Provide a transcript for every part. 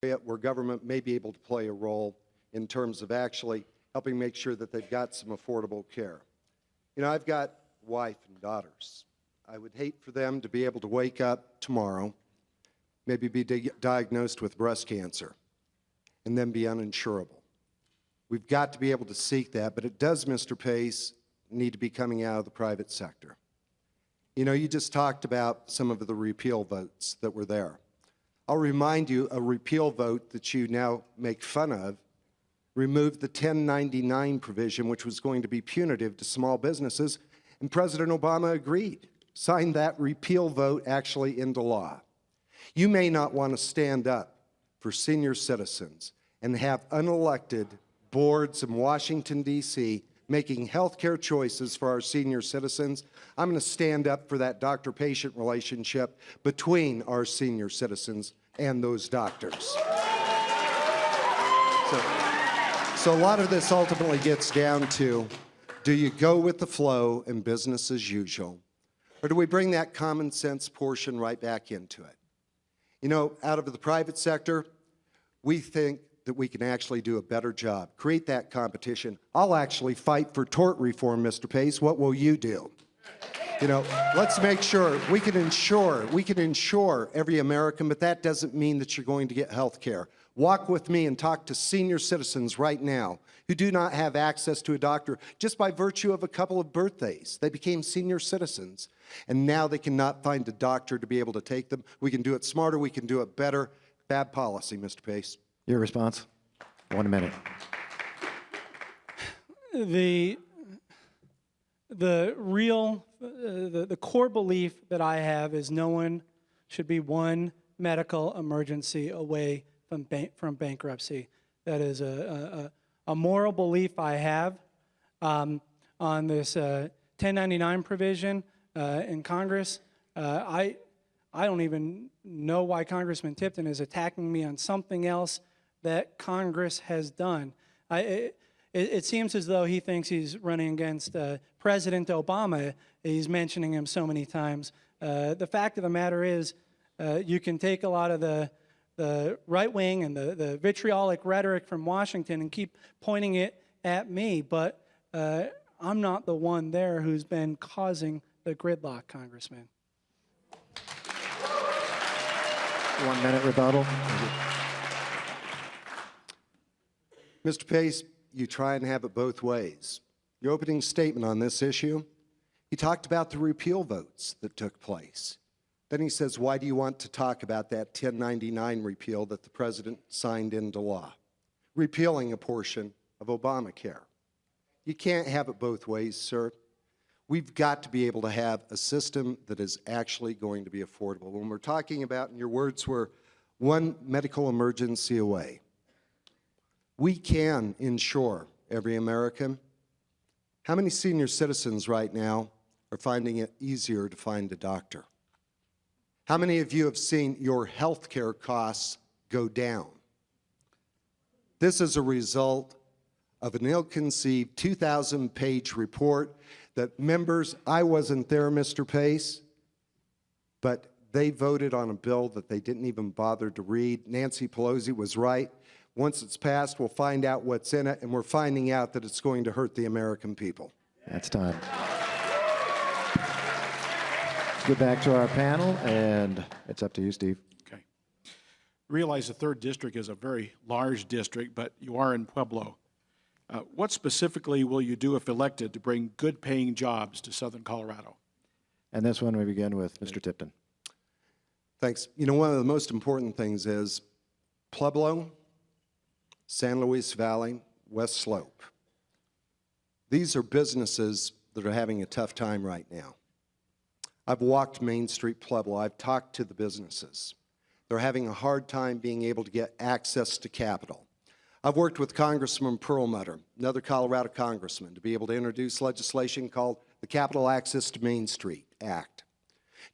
where government may be able to play a role in terms of actually helping make sure that they've got some affordable care. You know, I've got a wife and daughters. I would hate for them to be able to wake up tomorrow, maybe be diagnosed with breast cancer, and then be uninsurable. We've got to be able to seek that, but it does, Mr. Pace, need to be coming out of the private sector. You know, you just talked about some of the repeal votes that were there. I'll remind you, a repeal vote that you now make fun of removed the 1099 provision, which was going to be punitive to small businesses, and President Obama agreed, signed that repeal vote actually into law. You may not want to stand up for senior citizens and have unelected boards in Washington, D.C. making health care choices for our senior citizens. I'm going to stand up for that doctor-patient relationship between our senior citizens and those doctors. So a lot of this ultimately gets down to, do you go with the flow and business as usual, or do we bring that common sense portion right back into it? You know, out of the private sector, we think that we can actually do a better job, create that competition. I'll actually fight for tort reform, Mr. Pace. What will you do? You know, let's make sure we can insure every American, but that doesn't mean that you're going to get health care. Walk with me and talk to senior citizens right now who do not have access to a doctor just by virtue of a couple of birthdays. They became senior citizens, and now they cannot find a doctor to be able to take them. We can do it smarter. We can do it better. Bad policy, Mr. Pace. Your response? 1 minute. The core belief that I have is no one should be one medical emergency away from bankruptcy. That is a moral belief I have. On this 1099 provision in Congress, I don't even know why Congressman Tipton is attacking me on something else that Congress has done. It seems as though he thinks he's running against President Obama. He's mentioning him so many times. The fact of the matter is, you can take a lot of the right wing and the vitriolic rhetoric from Washington and keep pointing it at me, but I'm not the one there who's been causing the gridlock, Congressman. 1 minute rebuttal. Mr. Pace, you try and have it both ways. Your opening statement on this issue, he talked about the repeal votes that took place. Then he says, why do you want to talk about that 1099 repeal that the president signed into law, repealing a portion of Obamacare? You can't have it both ways, sir. We've got to be able to have a system that is actually going to be affordable. When we're talking about, and your words were, one medical emergency away, we can insure every American. How many senior citizens right now are finding it easier to find a doctor? How many of you have seen your health care costs go down? This is a result of an ill-conceived 2,000-page report that members, I wasn't there, Mr. Pace, but they voted on a bill that they didn't even bother to read. Nancy Pelosi was right. Once it's passed, we'll find out what's in it, and we're finding out that it's going to hurt the American people. That's time. Get back to our panel, and it's up to you, Steve. Okay. Realize the 3rd District is a very large district, but you are in Pueblo. What specifically will you do if elected to bring good-paying jobs to Southern Colorado? And this one we begin with Mr. Tipton. Thanks. You know, one of the most important things is Pueblo, San Luis Valley, West Slope. These are businesses that are having a tough time right now. I've walked Main Street, Pueblo. I've talked to the businesses. They're having a hard time being able to get access to capital. I've worked with Congressman Perlmutter, another Colorado congressman, to be able to introduce legislation called the Capital Access to Main Street Act,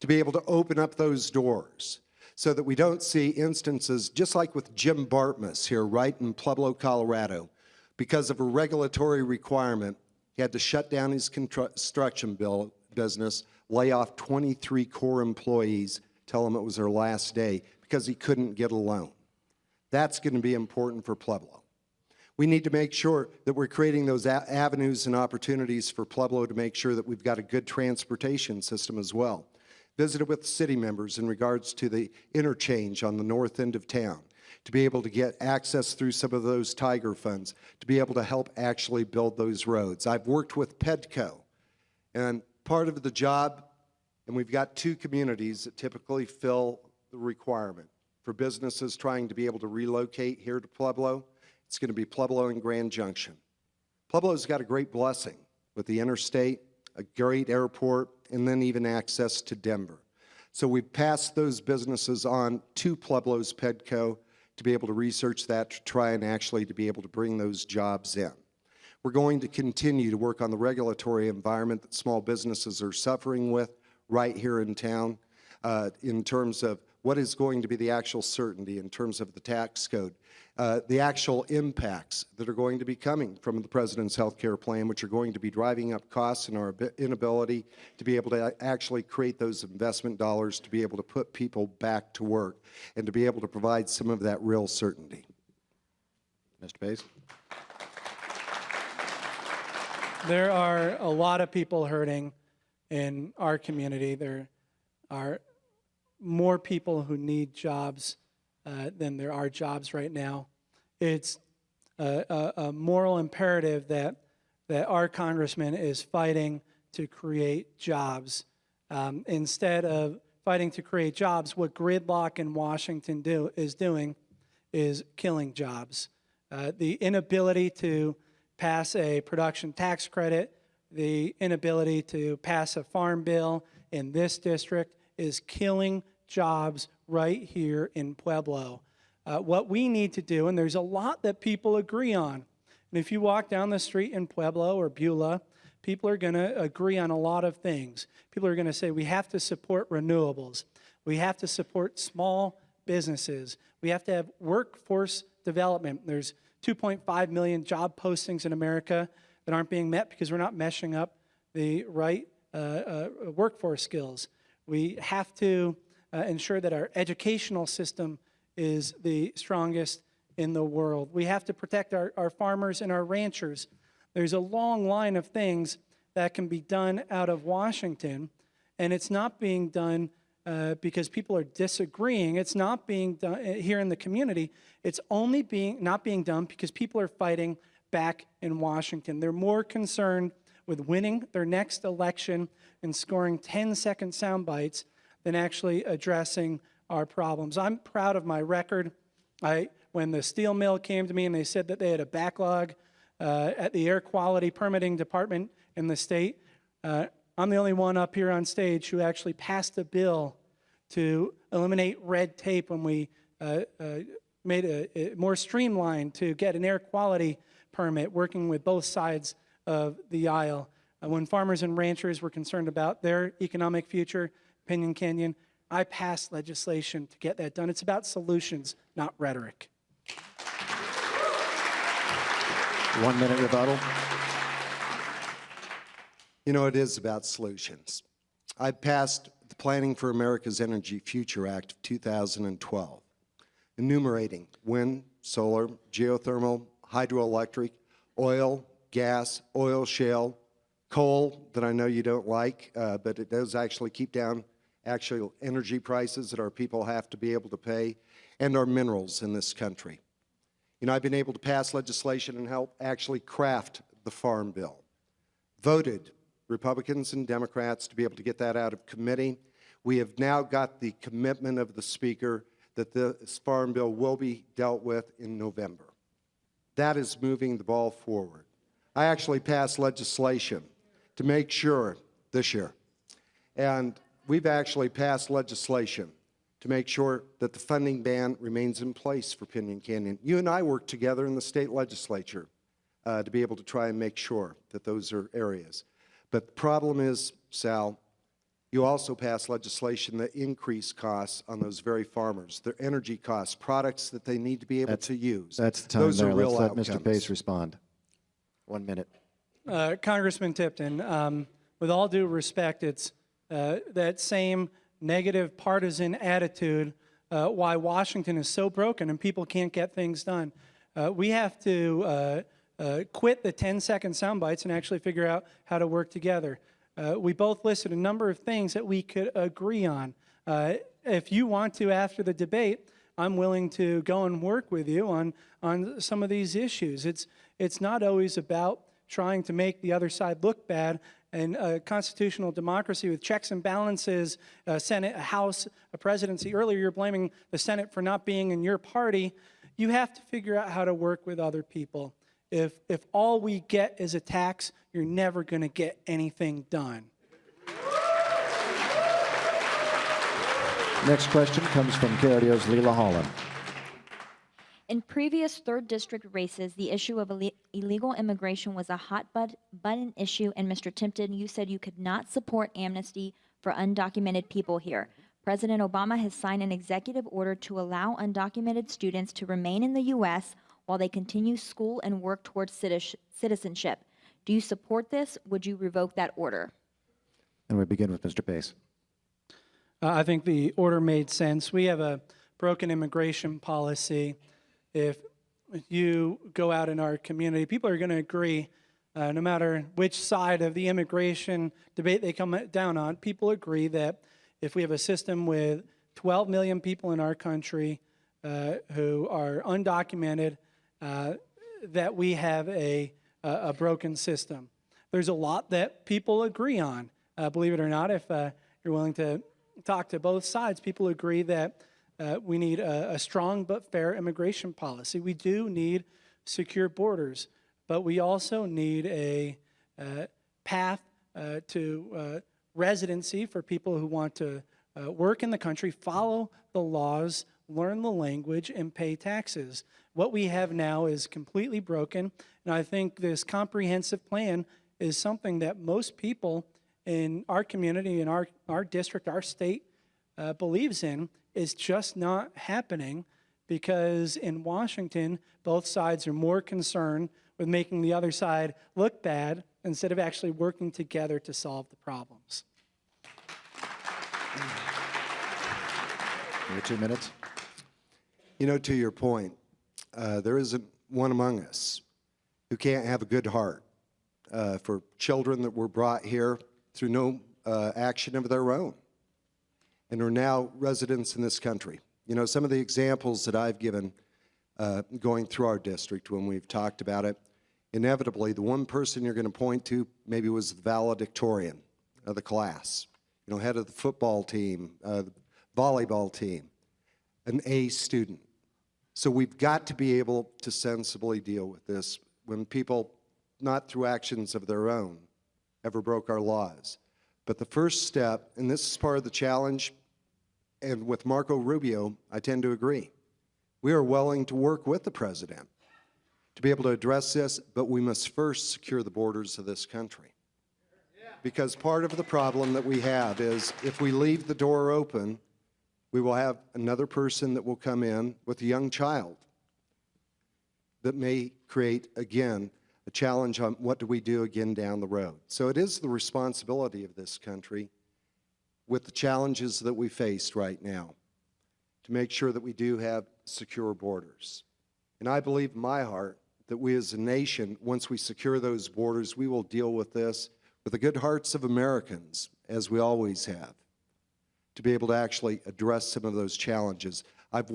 to be able to open up those doors so that we don't see instances just like with Jim Bartmus here right in Pueblo, Colorado. Because of a regulatory requirement, he had to shut down his construction business, lay off 23 core employees, tell them it was their last day because he couldn't get a loan. That's going to be important for Pueblo. We need to make sure that we're creating those avenues and opportunities for Pueblo to make sure that we've got a good transportation system as well. Visited with city members in regards to the interchange on the north end of town, to be able to get access through some of those Tiger funds, to be able to help actually build those roads. I've worked with PEDCO, and part of the job, and we've got 2 communities that typically fill the requirement for businesses trying to be able to relocate here to Pueblo. It's going to be Pueblo and Grand Junction. Pueblo's got a great blessing with the interstate, a great airport, and then even access to Denver. So we've passed those businesses on to Pueblo's PEDCO to be able to research that, to try and actually to be able to bring those jobs in. We're going to continue to work on the regulatory environment that small businesses are suffering with right here in town in terms of what is going to be the actual certainty in terms of the tax code, the actual impacts that are going to be coming from the President's health care plan, which are going to be driving up costs and our inability to be able to actually create those investment dollars to be able to put people back to work and to be able to provide some of that real certainty. Mr. Pace. There are a lot of people hurting in our community. There are more people who need jobs than there are jobs right now. It's a moral imperative that our congressman is fighting to create jobs. Instead of fighting to create jobs, what gridlock in Washington is doing is killing jobs. The inability to pass a production tax credit, the inability to pass a farm bill in this district is killing jobs right here in Pueblo. What we need to do, and there's a lot that people agree on, and if you walk down the street in Pueblo or Beulah, people are going to agree on a lot of things. People are going to say we have to support renewables. We have to support small businesses. We have to have workforce development. There's 2.5 million job postings in America that aren't being met because we're not meshing up the right workforce skills. We have to ensure that our educational system is the strongest in the world. We have to protect our farmers and our ranchers. There's a long line of things that can be done out of Washington, and it's not being done because people are disagreeing. It's not being done here in the community. It's only not being done because people are fighting back in Washington. They're more concerned with winning their next election and scoring 10-second sound bites than actually addressing our problems. I'm proud of my record. When the steel mill came to me and they said that they had a backlog at the air quality permitting department in the state, I'm the only one up here on stage who actually passed a bill to eliminate red tape when we made it more streamlined to get an air quality permit, working with both sides of the aisle. When farmers and ranchers were concerned about their economic future, Pinyon Canyon, I passed legislation to get that done. It's about solutions, not rhetoric. 1 minute rebuttal. You know, it is about solutions. I passed the Planning for America's Energy Future Act of 2012, enumerating wind, solar, geothermal, hydroelectric, oil, gas, oil shale, coal that I know you don't like, but it does actually keep down actual energy prices that our people have to be able to pay, and our minerals in this country. You know, I've been able to pass legislation and help actually craft the Farm Bill. Voted Republicans and Democrats to be able to get that out of committee. We have now got the commitment of the Speaker that this Farm Bill will be dealt with in November. That is moving the ball forward. I actually passed legislation to make sure this year, and we've actually passed legislation to make sure that the funding ban remains in place for Pinyon Canyon. You and I worked together in the state legislature to be able to try and make sure that those are areas. But the problem is, Sal, you also passed legislation that increase costs on those very farmers, their energy costs, products that they need to be able to use. That's the time those there. are real Let's outcomes. let Mr. Pace respond. 1 minute. Congressman Tipton, with all due respect, it's that same negative partisan attitude why Washington is so broken and people can't get things done. We have to quit the 10-second sound bites and actually figure out how to work together. We both listed a number of things that we could agree on. If you want to, after the debate, I'm willing to go and work with you on some of these issues. It's not always about trying to make the other side look bad. And a constitutional democracy with checks and balances, a Senate, a House, a presidency. Earlier, you're blaming the Senate for not being in your party. You have to figure out how to work with other people. If all we get is attacks, you're never going to get anything done. Next question comes from KRDO's Leela Holland. In previous 3rd District races, the issue of illegal immigration was a hot button issue, and Mr. Tipton, you said you could not support amnesty for undocumented people here. President Obama has signed an executive order to allow undocumented students to remain in the U.S. while they continue school and work towards citizenship. Do you support this? Would you revoke that order? And we begin with Mr. Pace. I think the order made sense. We have a broken immigration policy. If you go out in our community, people are going to agree, no matter which side of the immigration debate they come down on, people agree that if we have a system with 12 million people in our country who are undocumented, that we have a broken system. There's a lot that people agree on. Believe it or not, if you're willing to talk to both sides, people agree that we need a strong but fair immigration policy. We do need secure borders, but we also need a path to residency for people who want to work in the country, follow the laws, learn the language, and pay taxes. What we have now is completely broken, and I think this comprehensive plan is something that most people in our community, in our district, our state, believes in. Is just not happening because in Washington, both sides are more concerned with making the other side look bad instead of actually working together to solve the problems. Your 2 minutes. You know, to your point, there isn't one among us who can't have a good heart for children that were brought here through no action of their own and are now residents in this country. You know, some of the examples that I've given going through our district when we've talked about it, inevitably the one person you're going to point to maybe was the valedictorian of the class, you know, head of the football team, the volleyball team, an A student. So we've got to be able to sensibly deal with this when people, not through actions of their own, ever broke our laws. But the first step, and this is part of the challenge, and with Marco Rubio, I tend to agree. We are willing to work with the president to be able to address this, but we must first secure the borders of this country. Because part of the problem that we have is if we leave the door open, we will have another person that will come in with a young child that may create, again, a challenge on what do we do again down the road. So it is the responsibility of this country with the challenges that we face right now to make sure that we do have secure borders. And I believe in my heart that we as a nation, once we secure those borders, we will deal with this with the good hearts of Americans, as we always have, to be able to actually address some of those challenges. I've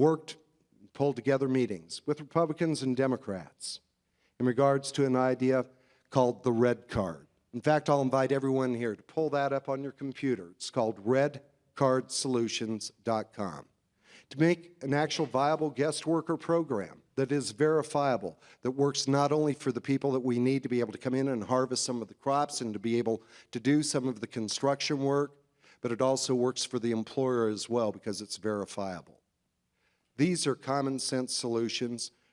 pulled together meetings with Republicans and Democrats in regards to an idea called the red card. In fact, I'll invite everyone here to pull that up on your computer. It's called redcardsolutions.com. To make an actual viable guest worker program that is verifiable, that works not only for the people that we need to be able to come in and harvest some of the crops and to be able to do some of the construction work, but it also works for the employer as well because it's verifiable. These are common sense solutions.